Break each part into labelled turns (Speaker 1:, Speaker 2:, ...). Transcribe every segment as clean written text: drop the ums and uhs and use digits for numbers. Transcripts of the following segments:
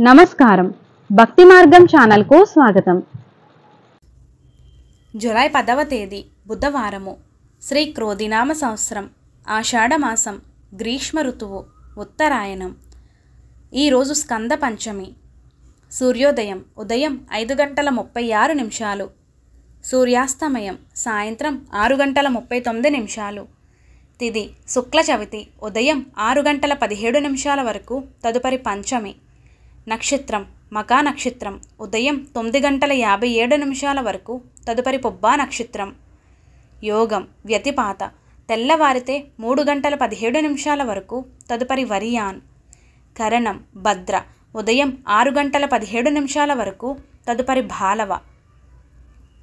Speaker 1: నమస్కారం. భక్తి మార్గం ఛానల్కు స్వాగతం.
Speaker 2: జూలై 10వ తేదీ బుధవారము. శ్రీ క్రోధినామ సంవత్సరం, ఆషాఢమాసం, గ్రీష్మ ఋతువు, ఉత్తరాయణం. ఈరోజు స్కంద పంచమి. సూర్యోదయం ఉదయం 5:36, సూర్యాస్తమయం సాయంత్రం 6:39. తిథి శుక్ల చవితి ఉదయం 6:17 వరకు, తదుపరి పంచమి. నక్షత్రం మకా నక్షత్రం ఉదయం 9:57 వరకు, తదుపరి పుబ్బా నక్షత్రం. యోగం వ్యతిపాత తెల్లవారితే 3:17 వరకు, తదుపరి వరియాన్. కరణం భద్ర ఉదయం 6:17 వరకు, తదుపరి భాలవ.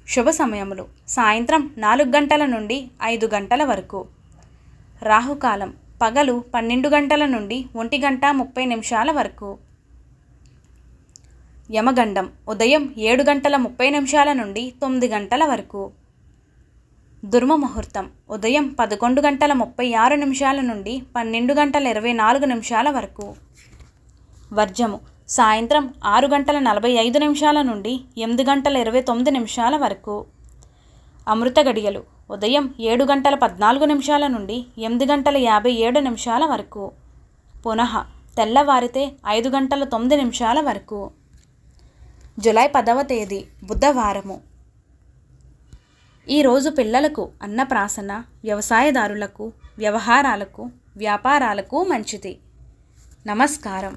Speaker 2: శుభ సమయములు సాయంత్రం 4 గంటల నుండి 5 గంటల వరకు. రాహుకాలం పగలు 12 గంటల నుండి 1:30 వరకు. యమగండం ఉదయం 7:30 నుండి 9 గంటల వరకు. దుర్ముహూర్తం ఉదయం 11:36 నుండి 12:24 వరకు. వర్జము సాయంత్రం 6:45 నుండి 8:29 వరకు. అమృత గడియలు ఉదయం 7:14 నుండి 8:57 వరకు. పునః తెల్లవారితే 5:09 వరకు. జూలై 10వ తేదీ బుధవారము. ఈరోజు పిల్లలకు అన్నప్రాసన, వ్యవసాయదారులకు, వ్యవహారాలకు, వ్యాపారాలకు మంచిది. నమస్కారం.